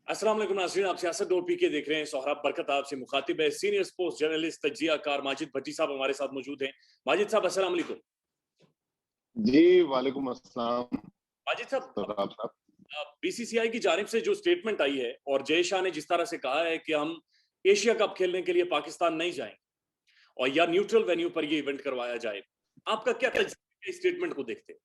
अस्सलाम वालेकुम नाज़रीन, आप सियासत डॉट पीके देख रहे हैं। सोहराब बरकत आपसे मुखातिब है। सीनियर स्पोर्ट्स जर्नलिस्ट तज्जियाकार माजिद भट्टी साहब हमारे साथ मौजूद हैं। माजिद साहब अस्सलाम वालेकुम। जी वालेकुम अस्सलाम। माजिद साहब, सराब साहब। बीसीसीआई की जानिब से जो स्टेटमेंट आई है और जय शाह ने जिस तरह से कहा है कि हम एशिया कप खेलने के लिए पाकिस्तान नहीं जाएंगे और या न्यूट्रल वेन्यू पर ये इवेंट करवाया जाए, आपका क्या तज्जिया है इस स्टेटमेंट को देखते?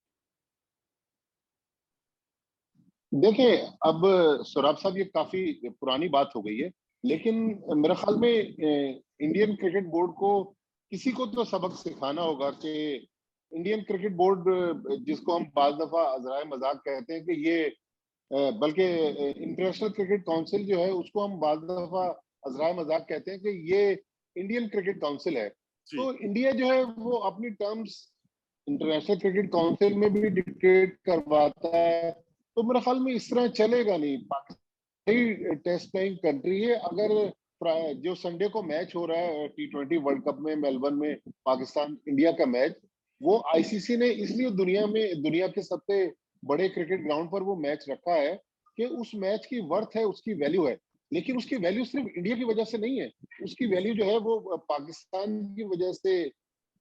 देखिए, अब सराब साहब ये काफी पुरानी बात हो गई है, लेकिन मेरे ख्याल में इंडियन क्रिकेट बोर्ड को किसी को तो सबक सिखाना होगा कि इंडियन क्रिकेट बोर्ड, जिसको हम बाज दफा अजराए मजाक कहते हैं कि ये बल्कि इंटरनेशनल क्रिकेट काउंसिल जो है उसको हम बाज दफा अजराए मजाक कहते हैं कि ये इंडियन क्रिकेट काउंसिल है। जी। तो इंडिया जो है वो अपनी टर्म्स इंटरनेशनल क्रिकेट काउंसिल में भी डिक्टेट करवाता है। तो मेरे ख्याल में इस तरह चलेगा नहीं। पाकिस्तान टेस्ट प्लेइंग कंट्री है। अगर जो संडे को मैच हो रहा है T20 वर्ल्ड कप में मेलबर्न में, पाकिस्तान इंडिया का मैच, वो आईसीसी ने इसलिए दुनिया के सबसे बड़े क्रिकेट ग्राउंड पर वो मैच रखा है कि उस मैच की वर्थ है, उसकी वैल्यू है। लेकिन उसकी वैल्यू सिर्फ इंडिया की वजह से नहीं है, उसकी वैल्यू जो है वो पाकिस्तान की वजह से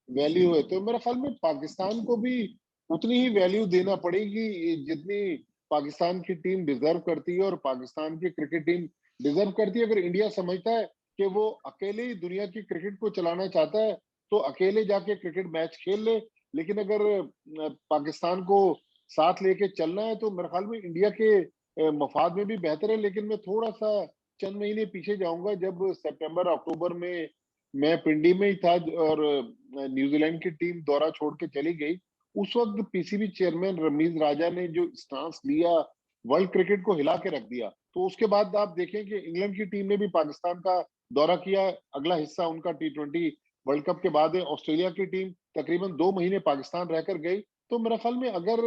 वैल्यू है। तो मेरे ख्याल में पाकिस्तान को भी उतनी ही वैल्यू देना पड़ेगी जितनी पाकिस्तान की टीम डिजर्व करती है और पाकिस्तान की क्रिकेट टीम डिजर्व करती है। अगर इंडिया समझता है कि वो अकेले ही दुनिया की क्रिकेट को चलाना चाहता है तो अकेले जाके क्रिकेट मैच खेल ले, लेकिन अगर पाकिस्तान को साथ लेके चलना है तो मेरे ख्याल में इंडिया के मफाद में भी बेहतर है। लेकिन मैं थोड़ा सा चंद महीने पीछे जाऊंगा, जब सितंबर अक्टूबर में मैं पिंडी में ही था और न्यूजीलैंड की टीम दौरा छोड़ के चली गई। उस वक्त पीसीबी चेयरमैन रमीज राजा ने जो स्टांस लिया, वर्ल्ड क्रिकेट को हिला के रख दिया। तो उसके बाद आप देखें कि इंग्लैंड की टीम ने भी पाकिस्तान का दौरा किया। अगला हिस्सा उनका T20 वर्ल्ड कप के बाद है। ऑस्ट्रेलिया की टीम तकरीबन 2 महीने पाकिस्तान रहकर गई। तो मेरे ख्याल में अगर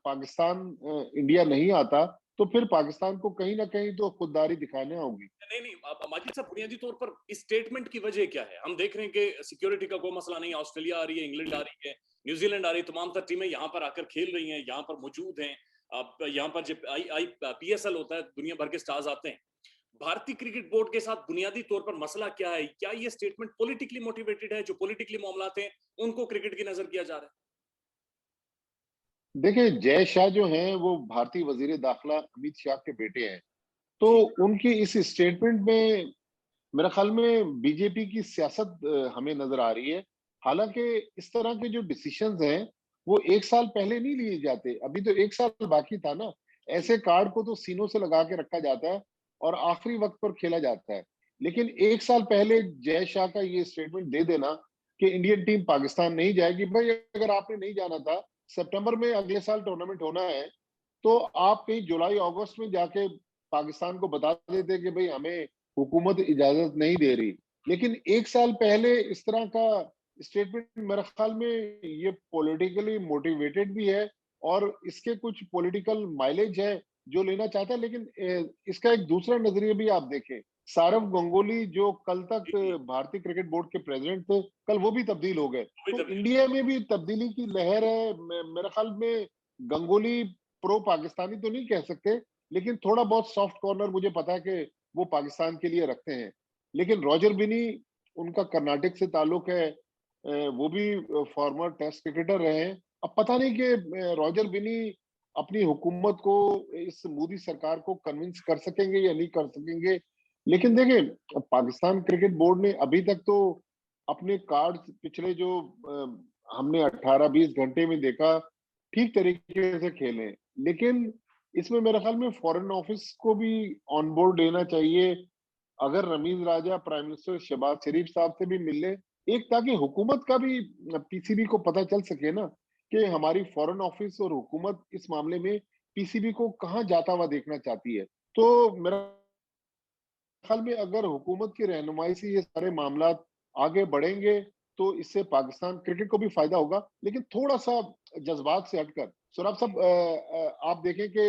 पाकिस्तान इंडिया नहीं आता तो फिर पाकिस्तान को कहीं ना कहीं तो खुददारी दिखाने होगी। नहीं नहीं, माजिद साहब, बुनियादी तौर पर इस स्टेटमेंट की वजह क्या है? हम देख रहे हैं कि सिक्योरिटी का कोई मसला नहीं, ऑस्ट्रेलिया आ रही है, इंग्लैंड आ रही है, न्यूजीलैंड आ रही है, तमाम तर टीमें यहाँ पर आकर खेल रही हैं, यहाँ पर मौजूद हैं। अब यहाँ पर जब PSL होता है, दुनिया भर के स्टार्स आते हैं। भारतीय क्रिकेट बोर्ड के साथ बुनियादी तौर पर मसला क्या है? क्या ये स्टेटमेंट पॉलिटिकली मोटिवेटेड है? जो पॉलिटिकली मामलात हैं उनको क्रिकेट की नजर किया जा रहा है? देखिए, जय शाह जो हैं वो भारतीय वजीर दाखिला अमित शाह के बेटे हैं। तो जी। उनकी इस स्टेटमेंट में मेरे ख्याल में बीजेपी की सियासत हमें नजर आ रही है। हालांकि इस तरह के जो डिसीशंस हैं वो 1 साल पहले नहीं लिए जाते, अभी तो 1 साल बाकी था ना। जी। ऐसे कार्ड को तो सीनों से लगा के रखा जाता है और आखिरी वक्त पर खेला जाता है। लेकिन 1 साल पहले जय शाह का ये स्टेटमेंट दे देना कि इंडियन टीम पाकिस्तान नहीं जाएगी। भाई, अगर आपने नहीं जाना था, सितंबर में अगले साल टूर्नामेंट होना है, तो आप कहीं जुलाई अगस्त में जाके पाकिस्तान को बता देते कि भाई हमें हुकूमत इजाजत नहीं दे रही। लेकिन 1 साल पहले इस तरह का स्टेटमेंट मेरे ख्याल में ये पॉलिटिकली मोटिवेटेड भी है और इसके कुछ पॉलिटिकल माइलेज है जो लेना चाहता है। लेकिन इसका एक दूसरा नजरिया भी आप देखें। सौरव गंगुली जो कल तक जी। जी। भारतीय क्रिकेट बोर्ड के प्रेसिडेंट थे, कल वो भी तब्दील हो गए। अभी तो तक इंडिया में भी तब्दीली की लहर है। मेरे ख्याल में गंगुली प्रो पाकिस्तानी तो नहीं कह सकते, लेकिन थोड़ा बहुत सॉफ्ट कॉर्नर मुझे पता है कि वो पाकिस्तान के लिए रखते हैं। लेकिन रॉजर बिनी, उनका कर्नाटक से ताल्लुक है, वो भी फॉर्मर टेस्ट क्रिकेटर रहे हैं। अब पता नहीं कि रॉजर बिनी अपनी हुकूमत को, इस मोदी सरकार को कन्विंस कर सकेंगे या नहीं कर सकेंगे। लेकिन देखिए, पाकिस्तान क्रिकेट बोर्ड ने अभी तक तो अपने कार्ड पिछले जो हमने 18-20 घंटे में देखा, ठीक तरीके से खेले। लेकिन इसमें मेरे ख्याल में फॉरेन ऑफिस को भी ऑन बोर्ड लेना चाहिए। अगर रमीज राजा प्राइम मिनिस्टर शहबाज शरीफ साहब से भी मिल ले, एक, ताकि हुकूमत का भी, पीसीबी को पता चल सके ना कि हमारी फॉरेन ऑफिस और हुकूमत इस मामले में पीसीबी को कहाँ जाता हुआ देखना चाहती है। तो मेरा ख्याल में अगर हुकूमत की रहनुमाई से ये सारे मामला आगे बढ़ेंगे तो इससे पाकिस्तान क्रिकेट को भी फायदा होगा। लेकिन थोड़ा सा जज्बात से हटकर सौरभ साहब, आप देखें कि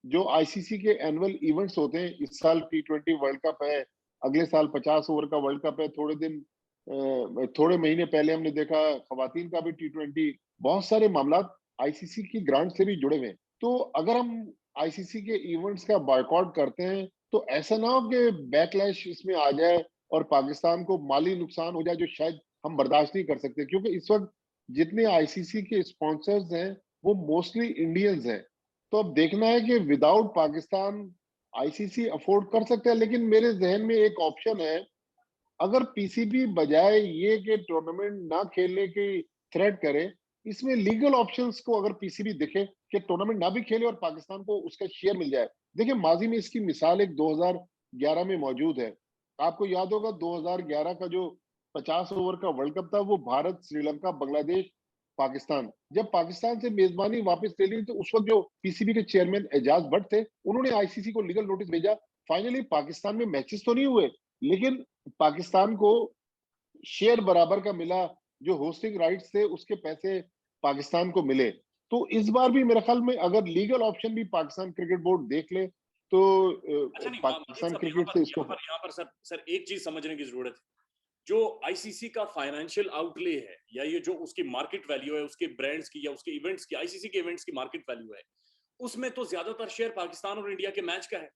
जो आईसीसी के एनुअल इवेंट्स होते हैं, इस साल T20 वर्ल्ड कप है, अगले साल 50 ओवर का वर्ल्ड कप है। थोड़े महीने पहले हमने देखा खवातीन का भी T20। बहुत सारे मामला आईसीसी की ग्रांट से भी जुड़े हुए हैं। तो अगर हम आईसीसी के इवेंट्स का बॉयकॉट करते हैं, तो ऐसा ना हो कि बैकलैश इसमें आ जाए और पाकिस्तान को माली नुकसान हो जाए, जो शायद हम बर्दाश्त नहीं कर सकते, क्योंकि इस वक्त जितने आईसीसी के स्पॉन्सर्स हैं वो मोस्टली इंडियंस हैं। तो अब देखना है कि विदाउट पाकिस्तान आईसीसी अफोर्ड कर सकता है। लेकिन मेरे जहन में एक ऑप्शन है, अगर पीसीबी बजाय ये कि टूर्नामेंट ना खेलने की थ्रेट करे, इसमें लीगल ऑप्शंस को अगर पीसीबी दिखे कि टूर्नामेंट ना भी खेले और पाकिस्तान को उसका शेयर मिल जाए। देखिए, माजी में इसकी मिसाल एक 2011 में मौजूद है। आपको याद होगा 2011 का जो 50 ओवर का वर्ल्ड कप था, वो भारत, श्रीलंका, बांग्लादेश, पाकिस्तान, जब पाकिस्तान से मेजबानी वापस ले ली तो उस वक्त जो पीसीबी के चेयरमैन एजाज भट्ट थे, उन्होंने आईसीसी को लीगल नोटिस भेजा। फाइनली पाकिस्तान में मैचेस तो नहीं हुए, लेकिन पाकिस्तान को शेयर बराबर का मिला, जो होस्टिंग राइट्स थे उसके पैसे पाकिस्तान को मिले। तो इस बार भी मेरे ख्याल में अगर लीगल ऑप्शन भी पाकिस्तान क्रिकेट बोर्ड देख ले तो अच्छा नहीं, माजिद पाकिस्तान साहब, क्रिकेट से इसको यहाँ पर सर एक चीज समझने की जरूरत है। जो आईसीसी का फाइनेंशियल आउटले है, या ये जो उसकी मार्केट वैल्यू है, उसके ब्रांड्स की या उसके इवेंट्स की, आईसीसी के इवेंट्स की मार्केट वैल्यू है, उसमें तो ज्यादातर शेयर पाकिस्तान और इंडिया के मैच का है।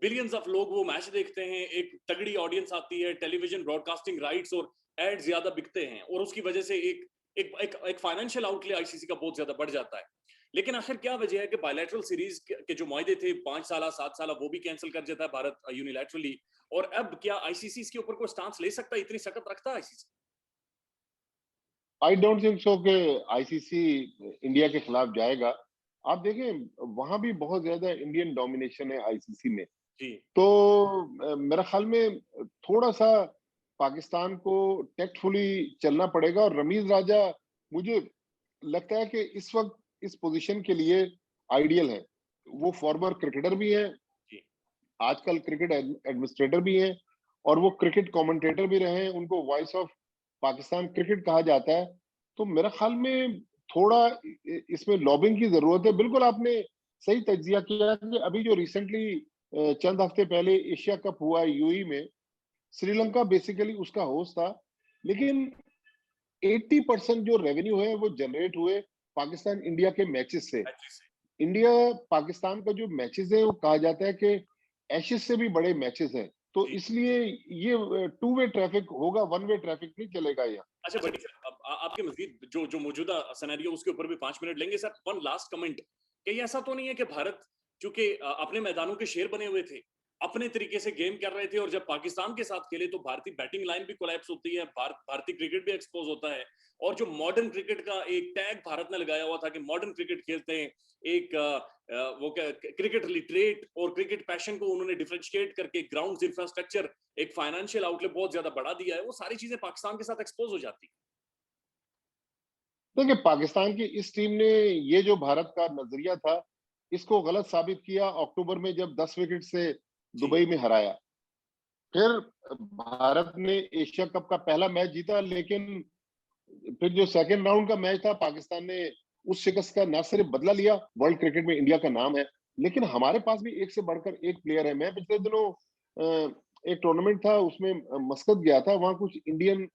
बिलियंस ऑफ लोग वो मैच देखते हैं, एक तगड़ी ऑडियंस आती है, टेलीविजन ब्रॉडकास्टिंग राइट्स और एड ज्यादा बिकते हैं, और उसकी वजह से एक एक एक, एक फाइनेंशियल आउटले आईसीसी का बहुत ज्यादा बढ़ जाता है। लेकिन आखिर क्या वजह है कि बायलैटरल सीरीज के जो मुआहदे थे 5 साल 7 साल, वो भी कैंसिल कर देता है भारत यूनिलैटरली, और अब क्या आईसीसी इसके ऊपर कोई स्टांस ले सकता है? इतनी सख्त रखता है ICC? I don't think so कि आईसीसी इंडिया के खिलाफ जाएगा। आप देखें, वहां भी बहुत ज्यादा इंडियन डोमिनेशन है आईसीसी में। जी। तो मेरा ख्याल में थोड़ा सा पाकिस्तान को टेक्टफुली चलना पड़ेगा। और रमीज राजा मुझे लगता है कि इस वक्त इस पोजीशन के लिए आइडियल है। वो फॉर्मर क्रिकेटर भी है, जी। आजकल क्रिकेट एडमिनिस्ट्रेटर भी हैं, और वो क्रिकेट कमेंटेटर भी रहे हैं। उनको वॉइस ऑफ पाकिस्तान क्रिकेट कहा जाता है। तो मेरा ख्याल में थोड़ा इसमें लॉबिंग की जरूरत है। बिल्कुल आपने सही तज्जिया किया कि अभी जो रिसेंटली चंद हफ्ते पहले एशिया कप हुआ यूएई में, श्रीलंका बेसिकली उसका होस्ट था, लेकिन 80% जो रेवेन्यू है वो जनरेट हुए पाकिस्तान इंडिया के मैचेस से। इंडिया पाकिस्तान का जो मैचेस है वो कहा जाता है कि एशेज से भी बड़े मैचेस हैं। तो जी। इसलिए ये टू वे ट्रैफिक होगा, वन वे ट्रैफिक नहीं चलेगा यहाँ। अच्छा बड़ी सर, अब आपके मजीद जो जो मौजूदा सिनेरियो उसके ऊपर भी 5 मिनट लेंगे सर। वन लास्ट कमेंट, कि ऐसा तो नहीं है कि भारत, चूंकि अपने मैदानों के शेर बने हुए थे, अपने तरीके से गेम कर रहे थे, और जब पाकिस्तान के साथ खेले तो भारतीय बैटिंग लाइन भी कोलैप्स होती है, भारतीय क्रिकेट भी एक्सपोज होता है, और जो मॉडर्न क्रिकेट का एक टैग भारत ने लगाया हुआ था कि मॉडर्न क्रिकेट खेलते हैं, एक वो क्रिकेट लिटरेट और क्रिकेट पैशन को उन्होंने डिफरेंशिएट करके ग्राउंड इंफ्रास्ट्रक्चर, एक फाइनेंशियल आउटलेट बहुत ज्यादा बढ़ा दिया है, वो सारी चीजें पाकिस्तान के साथ एक्सपोज हो जाती है। देखिए, पाकिस्तान की इस टीम ने ये जो भारत का नजरिया था, इसको गलत साबित किया अक्टूबर में, जब 10 विकेट से जी। दुबई में हराया। फिर भारत ने एशिया कप का पहला मैच जीता, लेकिन फिर जो सेकंड राउंड का मैच था, पाकिस्तान ने उस शिकस्त का न सिर्फ बदला लिया, वर्ल्ड क्रिकेट में इंडिया का नाम है, लेकिन हमारे पास भी एक से बढ़कर एक प्लेयर है। मैं पिछले दिनों एक टूर्नामेंट था उसमें मस्कत गया था, वहां कुछ इंडियन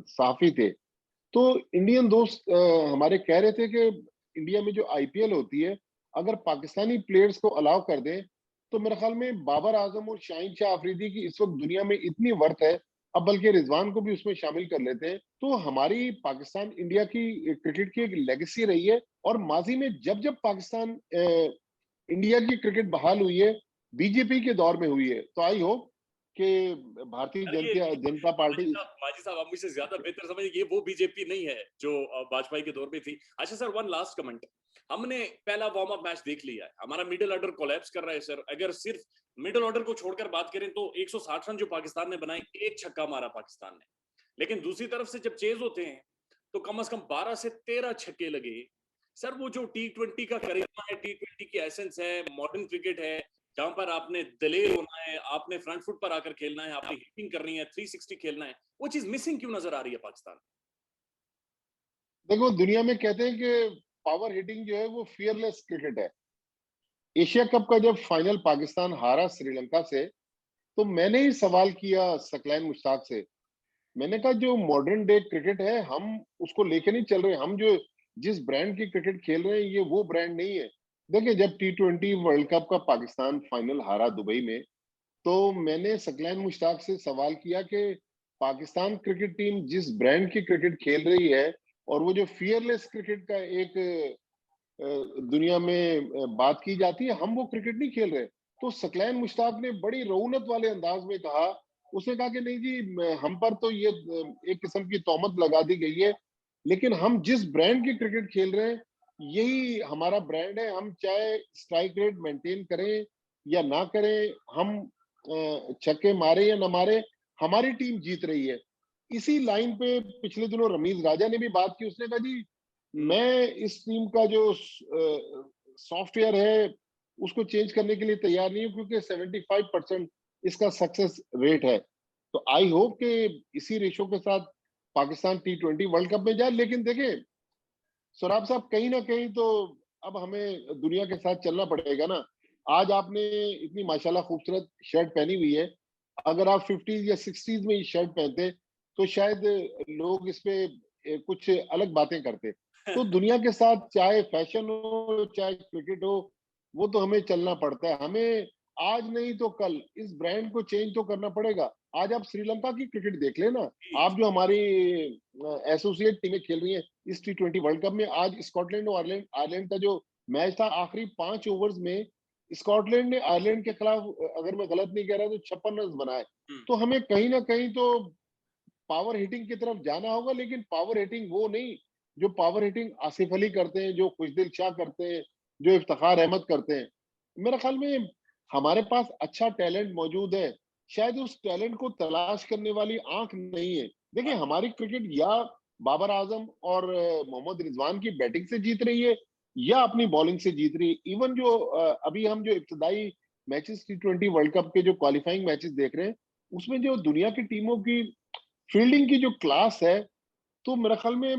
साफी थे। तो इंडियन दोस्त हमारे कह रहे थे कि इंडिया में जो आईपीएल होती है, अगर पाकिस्तानी प्लेयर्स को अलाउ कर दें, तो मेरे ख्याल में बाबर आजम और शाहिन शाह अफरीदी की इस वक्त दुनिया में इतनी वर्थ है, अब बल्कि रिजवान को भी उसमें शामिल कर लेते हैं। तो हमारी पाकिस्तान इंडिया की क्रिकेट की एक लेगेसी रही है। और माजी में जब जब पाकिस्तान इंडिया की क्रिकेट बहाल हुई है, बीजेपी के दौर में हुई है। तो आई होप कि भारतीय अरे जनता जनता पार्टी। माजी साहब, आप मुझसे ज्यादा बेहतर समझ, ये वो बीजेपी नहीं है जो वाजपेयी के दौर में थी। अच्छा सर, वन लास्ट कमेंट, हमने पहला वार्म अप मैच देख लिया है, हमारा मिडिल ऑर्डर कोलैप्स कर रहा है सर। अगर सिर्फ मिडिल ऑर्डर को छोड़कर बात करें तो 160 रन जो पाकिस्तान ने बनाए, एक छक्का मारा पाकिस्तान ने, लेकिन दूसरी तरफ से जब चेज होते हैं तो कम से कम 12 से 13 छक्के लगे। सर वो जो टी20 का करिश्मा है, टी20 की एसेंस है, मॉडर्न क्रिकेट है, जहां पर आपने दलेर होना है, आपने फ्रंट फुट पर आकर खेलना है, आपने हिटिंग करनी है, 360 खेलना है, वो चीज मिसिंग क्यों नजर आ रही है पाकिस्तान? देखो, दुनिया में कहते हैं कि पावर हिटिंग जो है वो फियरलेस क्रिकेट है। एशिया कप का जब फाइनल पाकिस्तान हारा श्रीलंका से, तो मैंने ही सवाल किया सकलैन मुश्ताक से। मैंने कहा, जो मॉडर्न डे क्रिकेट है, हम उसको लेके नहीं चल रहे। हम जो जिस ब्रांड की क्रिकेट खेल रहे हैं, ये वो ब्रांड नहीं है। देखिए, जब T20 वर्ल्ड कप का पाकिस्तान फाइनल हारा दुबई में, तो मैंने सकलैन मुश्ताक से सवाल किया कि पाकिस्तान क्रिकेट टीम जिस ब्रांड की क्रिकेट खेल रही है और वो जो फियरलेस क्रिकेट का एक दुनिया में बात की जाती है, हम वो क्रिकेट नहीं खेल रहे। तो सकलैन मुश्ताक ने बड़ी रऊनत वाले अंदाज में कहा, उसने कहा कि नहीं जी, हम पर तो ये एक किस्म की तोहमत लगा दी गई है, लेकिन हम जिस ब्रांड की क्रिकेट खेल रहे हैं, यही हमारा ब्रांड है। हम चाहे स्ट्राइक रेट मेंटेन करें या ना करें, हम छक्के मारे या ना मारे, हमारी टीम जीत रही है। इसी लाइन पे पिछले दिनों रमीज राजा ने भी बात की। उसने कहा जी, मैं इस टीम का जो सॉफ्टवेयर है उसको चेंज करने के लिए तैयार नहीं हूँ, क्योंकि 75% इसका सक्सेस रेट है। तो आई होप कि इसी रेशो के साथ पाकिस्तान T20 वर्ल्ड कप में जाए। लेकिन देखिए सौरभ साहब, कहीं ना कहीं तो अब हमें दुनिया के साथ चलना पड़ेगा ना। आज आपने इतनी माशाल्लाह खूबसूरत शर्ट पहनी हुई है, अगर आप 50 या 60 में ये शर्ट पहनते तो शायद लोग इस पे कुछ अलग बातें करते। तो दुनिया के साथ चाहे फैशन हो चाहे क्रिकेट हो, वो तो हमें चलना पड़ता है। हमें आज नहीं तो कल इस ब्रांड को चेंज तो करना पड़ेगा। आज आप श्रीलंका की क्रिकेट देख लेना, आप जो हमारी एसोसिएट टीमें खेल रही हैं इस T20 वर्ल्ड कप में। आज स्कॉटलैंड और आयरलैंड आयरलैंड का जो मैच था, आखिरी 5 ओवर्स में स्कॉटलैंड ने आयरलैंड के खिलाफ, अगर मैं गलत नहीं कह रहा, तो 56 रन बनाए। तो हमें कहीं ना कहीं तो पावर हिटिंग की तरफ जाना होगा, लेकिन पावर हिटिंग वो नहीं जो पावर हिटिंग आसिफ अली करते हैं, जो खुशदिल शाह करते हैं, जो इफ्तिखार अहमद करते हैं। मेरे ख्याल में हमारे पास अच्छा टैलेंट मौजूद है, शायद उस टैलेंट को तलाश करने वाली आंख नहीं है। देखिए, हमारी क्रिकेट या बाबर आजम और मोहम्मद रिजवान की बैटिंग से जीत रही है या अपनी बॉलिंग से जीत रही है। इवन जो अभी हम जो इब्तदाई मैचेस T20 वर्ल्ड कप के जो क्वालिफाइंग मैचेस देख रहे हैं, उसमें जो दुनिया की टीमों की फील्डिंग की जो क्लास है, तो मेरे ख्याल में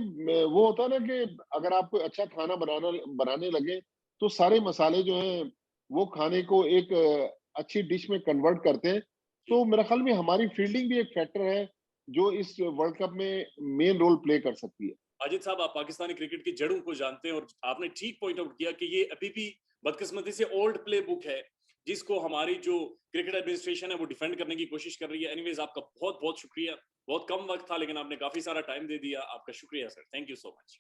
वो होता है ना कि अगर आप कोई अच्छा खाना बनाने लगे, तो सारे मसाले जो हैं वो खाने को एक अच्छी डिश में कन्वर्ट करते हैं। तो मेरे ख्याल में हमारी फील्डिंग भी एक फैक्टर है जो इस वर्ल्ड कप में मेन रोल प्ले कर सकती है। अजित साहब, आप पाकिस्तानी क्रिकेट की जड़ों को जानते हैं और आपने ठीक पॉइंट आउट किया कि ये अभी भी बदकिस्मती से ओल्ड प्ले बुक है, जिसको हमारी जो क्रिकेट एडमिनिस्ट्रेशन है वो डिफेंड करने की कोशिश कर रही है। एनीवेज, आपका बहुत बहुत शुक्रिया। बहुत कम वक्त था लेकिन आपने काफी सारा टाइम दे दिया। आपका शुक्रिया sir, thank you so much.